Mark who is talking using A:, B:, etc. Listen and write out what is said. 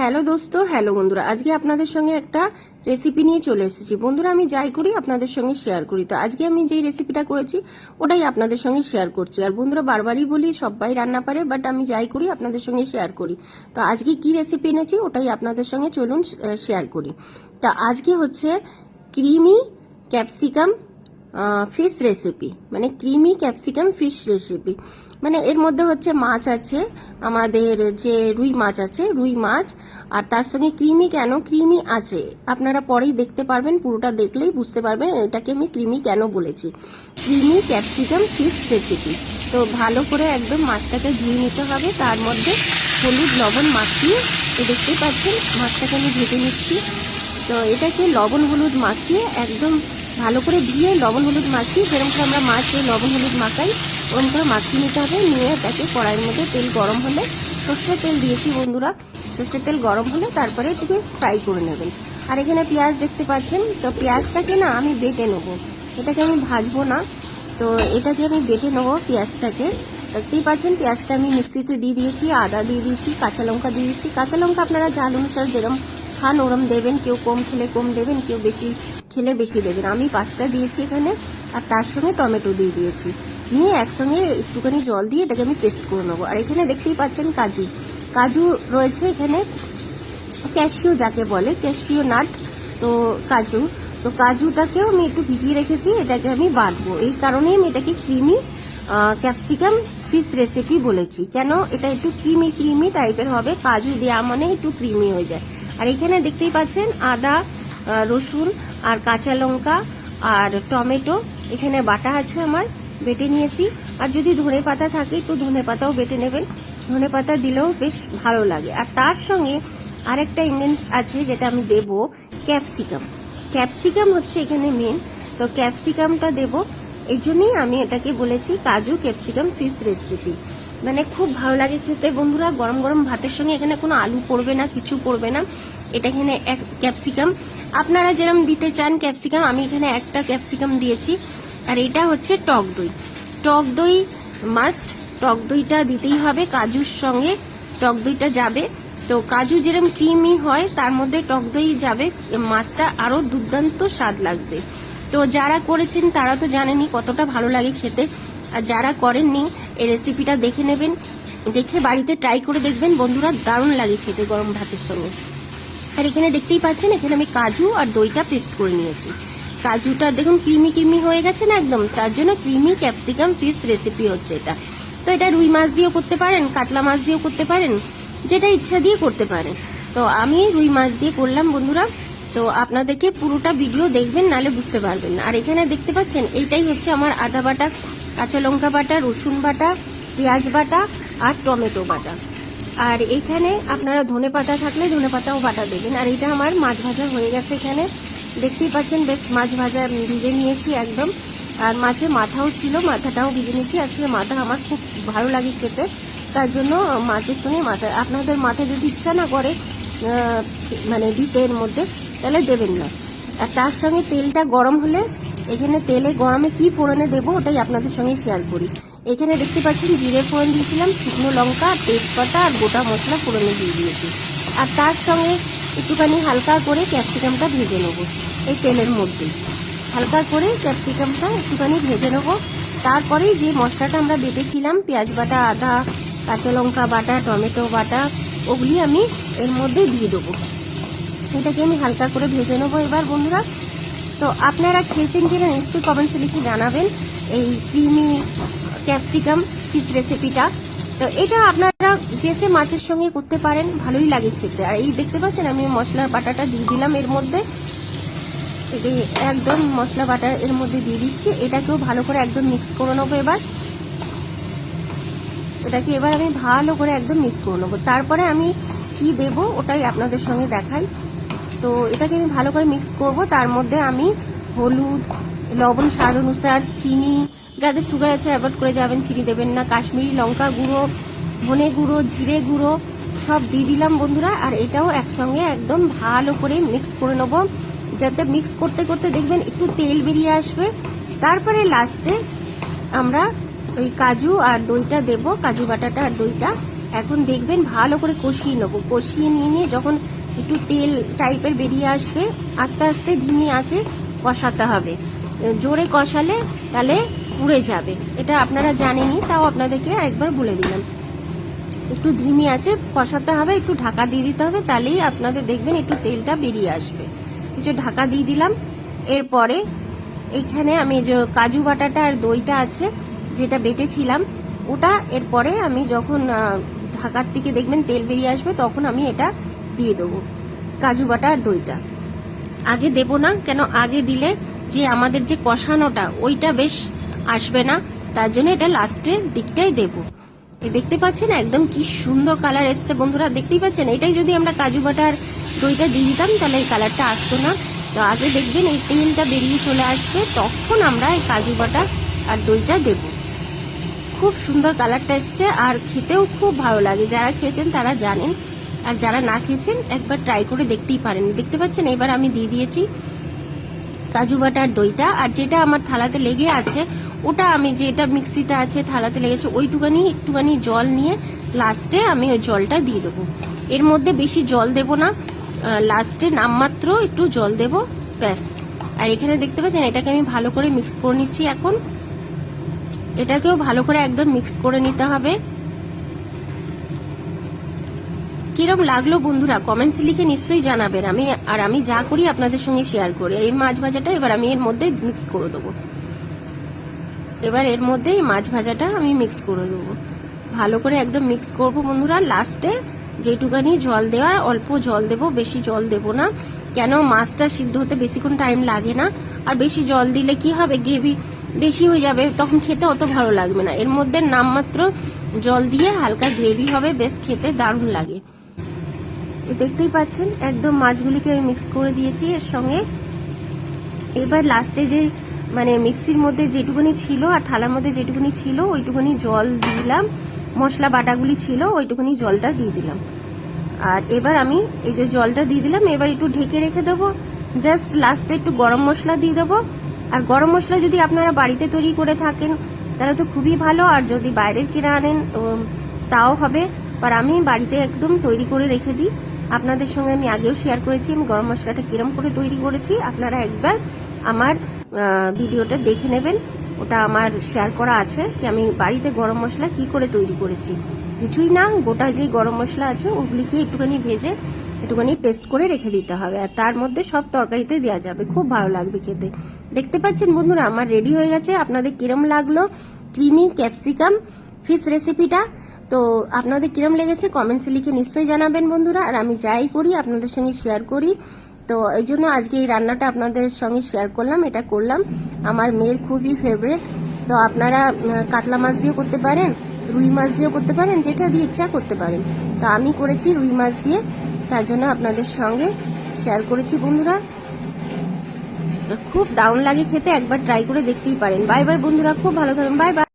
A: Hello দোস্ত, hello বন্ধুরা, আজকে আপনাদের সঙ্গে একটা রেসিপি নিয়ে চলে এসেছি। বন্ধুরা, আমি যাই করি আপনাদের সঙ্গে শেয়ার করি। তো আজকে আমি যেই রেসিপিটা করেছি ওটাই আপনাদের সঙ্গে শেয়ার করছি। আর বন্ধুরা, বারবারই বলি সবাই রান্না পারে, বাট আমি যাই করি আপনাদের সঙ্গে শেয়ার করি। তো আজকে কি রেসিপি এনেছি ওটাই আপনাদের সঙ্গে চলুন শেয়ার করি। তা আজকে হচ্ছে ক্রিমি ক্যাপসিকাম ফিশ রেসিপি, মানে ক্রিমি ক্যাপসিকাম ফিশ রেসিপি। মানে এর মধ্যে হচ্ছে মাছ আছে, আমাদের যে রুই মাছ আছে, রুই মাছ, আর তার সঙ্গে ক্রিমি। কেন ক্রিমি আছে আপনারা পরেই দেখতে পারবেন, পুরোটা দেখলেই বুঝতে পারবেন এটাকে আমি ক্রিমি কেন বলেছি। Creamy capsicum fish recipe. তো ভালো করে একদম মাছটাকে ধুয়ে নিতে হবে, তার মধ্যে হলুদ লবণ মাখিয়ে, তো দেখতেই পাচ্ছেন মাছটাকে আমি ভেজে নিচ্ছি। তো এটাকে লবণ হলুদ মাখিয়ে একদম ভালো করে ধুয়ে লবণ হলুদ মাখিয়ে, যেরকম করে আমরা মাছে লবণ হলুদ মাখাই ওরকম করে মাখিয়ে নিতে হবে। নিয়ে এটাকে কড়াইয়ের মধ্যে তেল গরম হলে, সর্ষের তেল দিয়েছি বন্ধুরা, সর্ষের তেল গরম হলে তারপরে এটাকে ফ্রাই করে নেবেন। আর এখানে পেঁয়াজ দেখতে পাচ্ছেন, তো পেঁয়াজটাকে না আমি বেটে নেবো, এটাকে আমি ভাজবো না। তো এটাকে আমি বেটে নেবো পেঁয়াজটাকে। দেখতেই পাচ্ছেন পেঁয়াজটা আমি মিক্সিতে দিয়ে দিয়েছি, আদা দিয়ে দিয়েছি, কাঁচা লঙ্কা দিয়ে দিয়েছি। কাঁচা লঙ্কা আপনারা ঝাল অনুসারে যেরকম খান ওরম দেবেন, কেউ কম খেলে কম দেবেন, কেউ বেশি খেলে বেশি দেবেন। আমি 5টা দিয়েছি এখানে, আর তার সঙ্গে টমেটো দিয়ে দিয়েছি। নিয়ে একসঙ্গে একটুখানি জল দিয়ে এটাকে আমি পেস্ট করে নেবো। আর এখানে দেখতেই পাচ্ছেন কাজু, কাজু রয়েছে এখানে, ক্যাশিউ যাকে বলে, ক্যাশিউ নাট। তো কাজু, তো কাজুটাকেও আমি একটু ভিজিয়ে রেখেছি, এটাকে আমি বাটবো। এই কারণেই আমি এটাকে ক্রিমি ক্যাপসিকাম ফিশ রেসিপি বলেছি। কেন এটা একটু ক্রিমি ক্রিমি টাইপের হবে, কাজু দেওয়া মানে একটু ক্রিমি হয়ে যায়। আর এখানে দেখতেই পাচ্ছেন আদা, রসুন আর কাঁচা লঙ্কা আর টমেটো এখানে বাটা আছে আমার, বেটে নিয়েছি। আর যদি ধনে পাতা থাকে একটু ধনে পাতাও বেটে নেবেন, ধনে পাতা দিলেও বেশ ভালো লাগে। আর তার সঙ্গে আরেকটা ইনগ্রেডিয়েন্টস আছে যেটা আমি দেব, ক্যাপসিকাম। ক্যাপসিকাম হচ্ছে এখানে মেন, তো ক্যাপসিকামটা দেব। এই জন্যই আমি এটাকে বলেছি কাজু ক্যাপসিকাম ফিশ রেসিপি। মানে খুব ভালো লাগে খেতে বন্ধুরা, গরম গরম ভাতের সঙ্গে। এখানে কোনো আলু পড়বে না, কিছু পড়বে না। এটা এখানে এক ক্যাপসিকাম, আপনারা যেরকম দিতে চান ক্যাপসিকাম, আমি এখানে একটা ক্যাপসিকাম দিয়েছি। আর এটা হচ্ছে টক দই, টক দই মাস্ট, টক দইটা দিতেই হবে কাজুর সঙ্গে, টক দইটা যাবে। তো কাজু যেরকম ক্রিমি হয় তার মধ্যে টক দই যাবে, মাছটা আরো দুর্দান্ত স্বাদ লাগবে। তো যারা করেছেন তারা তো জানেনই কতটা ভালো লাগে খেতে, আর যারা করেননি এই রেসিপিটা দেখে নেবেন, দেখে বাড়িতে ট্রাই করে দেখবেন বন্ধুরা, দারুণ লাগে খেতে গরম ভাতের সঙ্গে। আর এখানে দেখতেই পাচ্ছেন এখানে আমি কাজু আর দইটা পেস্ট করে নিয়েছি। কাজুটা দেখুন ক্রিমি ক্রিমি হয়ে গেছে না একদম, তার জন্য ক্রিমি ক্যাপসিকাম ফিশ রেসিপি হচ্ছে এটা। তো এটা রুই মাছ দিয়েও করতে পারেন, কাতলা মাছ দিয়েও করতে পারেন, যেটা ইচ্ছা দিয়ে করতে পারেন। তো আমি রুই মাছ দিয়ে করলাম বন্ধুরা। তো আপনাদেরকে পুরোটা ভিডিও দেখবেন, নালে বুঝতে পারবেন না। আর এখানে দেখতে পাচ্ছেন এইটাই হচ্ছে আমার আদা বাটা, কাঁচা লঙ্কা বাটা, রসুন বাটা, পেঁয়াজ বাটা আর টমেটো বাটা। আর এইখানে আপনারা ধনে পাতা থাকলে ধনে পাতাও বাটা দেবেন। আর এটা আমার মাছ ভাজা হয়ে গেছে, এখানে দেখতেই পাচ্ছেন বেশ মাছ ভাজা ভিজে নিয়েছি একদম। আর মাছের মাথাও ছিল, মাথাটাও ভিজে নিয়েছি। আসলে মাথা আমার খুব ভালো লাগে খেতে, তার জন্য মাছের সঙ্গে মাথা, আপনাদের মাথা যদি ইচ্ছা না করে মানে দিতে এর মধ্যে, তাহলে দেবেন না। আর তার সঙ্গে তেলটা গরম হলে, এখানে তেলে গরমে কি ফোড়নে দেবো ওটাই আপনাদের সঙ্গে শেয়ার করি। এখানে দেখতে পাচ্ছেন জিরে ফোড়ন দিয়েছিলাম, শুকনো লঙ্কা, তেজপাতা আর গোটা মশলা ফোড়নে দিয়ে দিয়েছি। আর তার সঙ্গে একটুখানি হালকা করে ক্যাপসিকামটা ভেজে নেবো এই তেলের মধ্যে, হালকা করে ক্যাপসিকামটা একটুখানি ভেজে নেবো। তারপরে যে মশলাটা আমরা বেটেছিলাম, পেঁয়াজ বাটা, আদা, কাঁচা লঙ্কা বাটা, টমেটো বাটা, ওগুলি আমি এর মধ্যে দিয়ে দেবো। এটাকে আমি হালকা করে ভেজে নেবো এবার বন্ধুরা। তো আপনারা খেয়েছেন কিনা নিশ্চয়ই কমেন্টসে লিখে জানাবেন এই ক্রিমি ক্যাপসিকাম ফিশ রেসিপিটা। তো এটা আপনারা গেসে মাছের সঙ্গে করতে পারেন, ভালোই লাগে খেতে। আর এই দেখতে পাচ্ছেন আমি মশলার বাটাটা দিয়ে দিলাম এর মধ্যে, একদম মশলা বাটা এর মধ্যে দিয়ে দিচ্ছি। এটাকেও ভালো করে একদম মিক্স করে নেবো এবার, এটাকে এবার আমি ভালো করে একদম মিক্স করে নেবো। তারপরে আমি কি দেব ওটাই আপনাদের সঙ্গে দেখাই। তো এটাকে আমি ভালো করে মিক্স করব। তার মধ্যে আমি হলুদ, লবণ স্বাদ অনুসার, চিনি, যাদের সুগার আছে অ্যাভয়েড করে যাবেন, চিনি দেবেন না, কাশ্মীরি লঙ্কা গুঁড়ো, ধনে গুঁড়ো, জিরে গুঁড়ো সব দিয়ে দিলাম বন্ধুরা। আর এটাও একসঙ্গে একদম ভালো করে মিক্স করে নেবো, যাতে মিক্স করতে করতে দেখবেন একটু তেল বেরিয়ে আসবে। তারপরে লাস্টে আমরা ওই কাজু আর দইটা দেব, কাজু বাটাটা আর দইটা এখন দেখবেন ভালো করে কষিয়ে নেবো। কষিয়ে নিয়ে যখন একটু তেল টাইপের বেরিয়ে আসবে, আস্তে আস্তে ধিমি আঁচে কষাতে হবে। জোরে কষালে তাহলে পুড়ে যাবে, এটা আপনারা জানেনই, তাও আপনাদেরকে আরেকবার বলে দিলাম। একটু ধিমি আঁচে কষাতে হবে, একটু ঢাকা দিয়ে দিতে হবে, তাহলেই আপনাদের দেখবেন একটু তেলটা বেরিয়ে আসবে। কিছু ঢাকা দিয়ে দিলাম। এরপরে এখানে আমি যে কাজু বাটাটা আর দইটা আছে যেটা বেটেছিলাম ওটা, এরপরে আমি যখন ঢাকার থেকে দেখবেন তেল বেরিয়ে আসবে তখন আমি এটা দিয়ে দেবো। কাজু বাটা আর দইটা আগে দেবো না, কেন আগে দিলে যে আমাদের যে কষানোটা ওইটা বেশ আসবে না, তার জন্য এটা লাস্টের দিকটাই দেবো। দেখতে পাচ্ছেন একদম কি সুন্দর কালার এসছে বন্ধুরা, দেখতেই পাচ্ছেন। এটাই যদি আমরা কাজু বাটা আর দইটা দিয়ে দিতাম তাহলে এই কালারটা আসতো না। তো আগে দেখবেন এই তেলটা বেরিয়ে চলে আসবে, তখন আমরা এই কাজু বাটা আর দইটা দেব। খুব সুন্দর কালারটা এসছে আর খেতেও খুব ভালো লাগে। যারা খেয়েছেন তারা জানেন, আর যারা না খেয়েছেন একবার ট্রাই করে দেখতেই পারেন। দেখতে পাচ্ছেন এবার আমি দিয়ে দিয়েছি কাজু বাটা আর দইটা। আর যেটা আমার থালাতে লেগে আছে ওটা আমি, যেটা মিক্সিতে আছে থালাতে লেগেছে, একটুখানি জল নিয়ে লাস্টে আমি ওই জলটা দিয়ে দেবো। এর মধ্যে বেশি জল দেব না, লাস্টে নামমাত্র একটু জল দেব, ব্যাস। আর এখানে দেখতে পাচ্ছেন এটাকে আমি ভালো করে মিক্স করে নিচ্ছি। এখন এটাকেও ভালো করে একদম মিক্স করে নিতে হবে। কিরম লাগলো বন্ধুরা কমেন্টস লিখে নিশ্চয়ই জানাবেন। আমি যা করি আপনাদের সঙ্গে শেয়ার করি। এই মাছ ভাজাটা এবার আমি এর মধ্যে মিক্স করে দেবো। এবার এর মধ্যে এই মাছ ভাজাটা আমি মিক্স করে দেবো, ভালো করে একদম মিক্স করব বন্ধুরা। লাস্টে যেটুকানি জল দেওয়ার অল্প জল দেব, বেশি জল দেব না, কেন মাছটা সিদ্ধ হতে বেশিক্ষণ টাইম লাগে না। আর বেশি জল দিলে কি হবে, গ্রেভি বেশি হয়ে যাবে, তখন খেতে অত ভালো লাগবে না। এর মধ্যে নামমাত্র জল দিয়ে হালকা গ্রেভি হবে, বেশ খেতে দারুণ লাগে। দেখতেই পাচ্ছেন একদম মাছগুলিকে আমি মিক্স করে দিয়েছি এর সঙ্গে। এবার লাস্টে যে মানে মিক্সির মধ্যে যেটুকুনি ছিল আর থালার মধ্যে যেটুকুনি ছিল ওইটুকুনি জল দিলাম, মশলা বাটাগুলি ছিল ওইটুকুনি জলটা দিয়ে দিলাম। আর এবার আমি এই যে জলটা দিয়ে দিলাম, এবার একটু ঢেকে রেখে দেবো। জাস্ট লাস্টে একটু গরম মশলা দিয়ে দেবো। আর গরম মশলা যদি আপনারা বাড়িতে তৈরি করে থাকেন তাহলে তো খুবই ভালো, আর যদি বাইরের কিনে আনেন তাও হবে। আর আমি বাড়িতে একদম তৈরি করে রেখে দিই। আপনাদের সঙ্গে আমি আগেও শেয়ার করেছি আমি গরম মশলাটা কিরম করে তৈরি করেছি। আপনারা একবার আমার ভিডিওটা দেখে নেবেন, ওটা আমার শেয়ার করা আছে কি আমি বাড়িতে গরম মশলা কি করে তৈরি করেছি। কিছুই না, গোটা যে গরম মশলা আছে ওগুলিকে একটুখানি ভেজে একটুখানি পেস্ট করে রেখে দিতে হবে, আর তার মধ্যে সব তরকারিতে দেওয়া যাবে, খুব ভালো লাগবে খেতে। দেখতে পাচ্ছেন বন্ধুরা আমার রেডি হয়ে গেছে। আপনাদের কিরম লাগলো ক্রিমি ক্যাপসিকাম ফিশ রেসিপিটা? তো আপনাদের কিরম লেগেছে কমেন্টসে লিখে নিশ্চয়ই জানাবেন বন্ধুরা। আর আমি যাই করি আপনাদের সঙ্গে শেয়ার করি, তো এই জন্য আজকে এই রান্নাটা আপনাদের সঙ্গে শেয়ার করলাম। এটা করলাম আমার মেয়ের খুবই ফেভারিট। তো আপনারা কাতলা মাছ দিয়েও করতে পারেন, রুই মাছ দিয়েও করতে পারেন, যেটা দিয়ে ইচ্ছা করতে পারেন। তো আমি করেছি রুই মাছ দিয়ে, তার জন্য আপনাদের সঙ্গে শেয়ার করেছি বন্ধুরা। খুব দারুণ লাগে খেতে, একবার ট্রাই করে দেখতেই পারেন। বাই বাই বন্ধুরা, খুব ভালো থাকবেন, বাই বাই।